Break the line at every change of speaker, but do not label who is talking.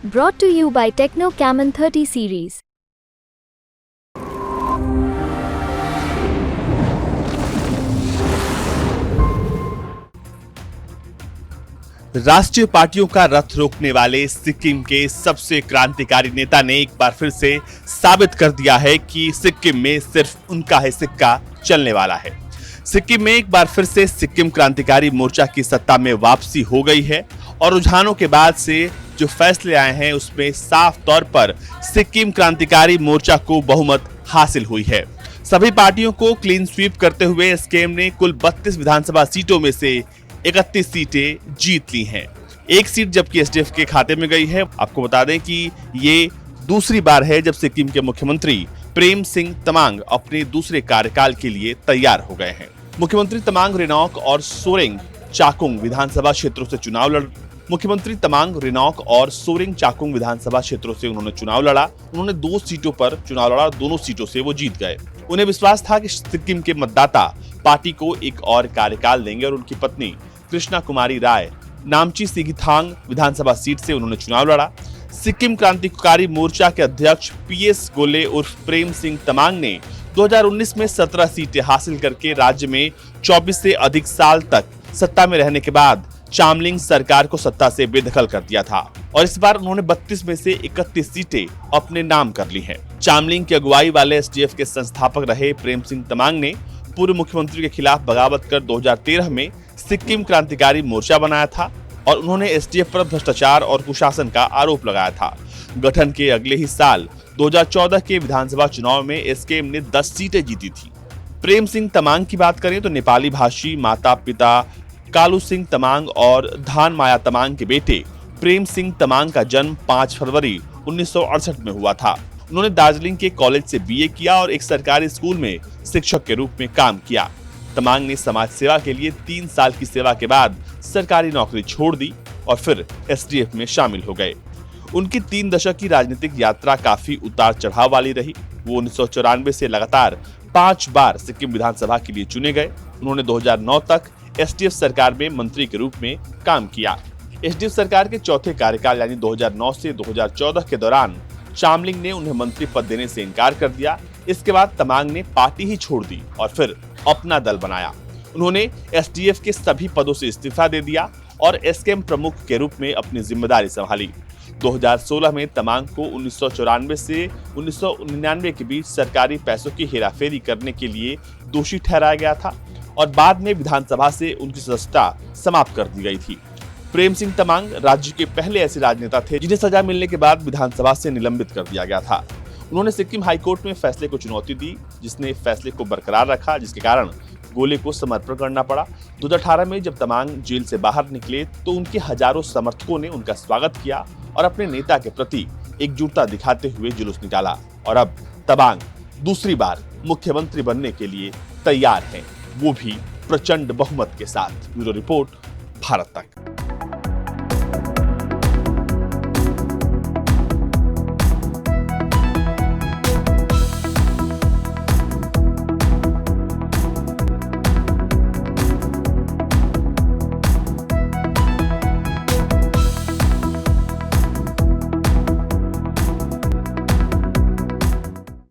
Brought to you by Techno Camon 30 series.
राष्ट्रीय पार्टियों का रथ रोकने वाले सिक्किम के सबसे क्रांतिकारी नेता ने एक बार फिर से साबित कर दिया है कि सिक्किम में सिर्फ उनका ही सिक्का चलने वाला है। सिक्किम में एक बार फिर से सिक्किम क्रांतिकारी मोर्चा की सत्ता में वापसी हो गई है और रुझानों के बाद से जो फैसले आए हैं उसमें साफ तौर पर सिक्किम क्रांतिकारी मोर्चा को बहुमत हासिल हुई है। सभी पार्टियों को क्लीन स्वीप करते हुए एसकेएम ने कुल 32 विधानसभा सीटों में से 31 सीटें जीत ली हैं। एक सीट जबकि एसडीएफ के खाते में गई है। आपको बता दें कि ये दूसरी बार है जब सिक्किम के मुख्यमंत्री प्रेम सिंह तमांग अपने दूसरे कार्यकाल के लिए तैयार हो गए हैं। मुख्यमंत्री तमांग रेनॉक और सोरेंग चाकुंग विधानसभा क्षेत्रों से चुनाव उन्होंने चुनाव लड़ा। उन्होंने 2 सीटों पर चुनाव लड़ा, दोनों सीटों से वो जीत गए। उन्हें विश्वास था कि सिक्किम के मतदाता पार्टी को एक और कार्यकाल देंगे और उनकी पत्नी कृष्णा कुमारी राय नामची सिगिथांग विधानसभा सीट से उन्होंने चुनाव लड़ा। सिक्किम क्रांतिकारी मोर्चा के अध्यक्ष पीएस गोले उर्फ प्रेम सिंह तमांग ने 2019 में 17 सीटें हासिल करके राज्य में 24 से अधिक साल तक सत्ता में रहने के बाद चामलिंग सरकार को सत्ता से बेदखल कर दिया था और इस बार उन्होंने 32 में से 31 सीटें अपने नाम कर ली हैं। चामलिंग की अगुवाई वाले एसडीएफ के संस्थापक रहे प्रेम सिंह तमांग ने पूर्व मुख्यमंत्री के खिलाफ बगावत कर 2013 में सिक्किम क्रांतिकारी मोर्चा बनाया था और उन्होंने एसडीएफ पर भ्रष्टाचार और कुशासन का आरोप लगाया था। गठन के अगले ही साल 2014 के विधानसभा चुनाव में एसकेएम ने 10 सीटें जीती थी। प्रेम सिंह तमांग की बात करें तो नेपाली भाषी माता पिता कालू सिंह तमांग और धान माया तमांग के बेटे प्रेम सिंह तमांग का जन्म 5 फरवरी 1968 में हुआ था। उन्होंने दार्जिलिंग के कॉलेज से बीए किया और एक सरकारी स्कूल में शिक्षक के रूप में काम किया। तमांग ने समाज सेवा के लिए 3 साल की सेवा के बाद सरकारी नौकरी छोड़ दी और फिर एसडीएफ में शामिल हो गए। उनकी 3 दशक की राजनीतिक यात्रा काफी उतार चढ़ाव वाली रही। वो 1994 से लगातार 5 बार सिक्किम विधानसभा के लिए चुने गए। उन्होंने 2009 तक एसडीएफ सरकार में मंत्री के रूप में काम किया। एसडीएफ सरकार के चौथे कार्यकाल यानी 2009 से 2014 के दौरान चामलिंग ने उन्हें मंत्री पद देने से इनकार कर दिया। इसके बाद तमांग ने पार्टी ही छोड़ दी और फिर अपना दल बनाया। उन्होंने एसडीएफ के सभी पदों से इस्तीफा दे दिया और एसकेएम प्रमुख के रूप में अपनी जिम्मेदारी संभाली। 2016 में तमांग को 1994 से 1999 के बीच सरकारी पैसों की हेराफेरी करने के लिए दोषी ठहराया गया था और बाद में विधानसभा से उनकी सदस्यता समाप्त कर दी गई थी। प्रेम सिंह तमांग राज्य के पहले ऐसे राजनेता थे जिन्हें सजा मिलने के बाद विधानसभा से निलंबित कर दिया गया था। उन्होंने सिक्किम हाईकोर्ट में फैसले को चुनौती दी, जिसने फैसले को बरकरार रखा, जिसके कारण गोले को समर्पण करना पड़ा। 2018 में जब तमांग जेल से बाहर निकले तो उनके हजारों समर्थकों ने उनका स्वागत किया और अपने नेता के प्रति एकजुटता दिखाते हुए जुलूस निकाला और अब तमांग दूसरी बार मुख्यमंत्री बनने के लिए तैयार हैं, वो भी प्रचंड बहुमत के साथ। ब्यूरो रिपोर्ट, भारत तक।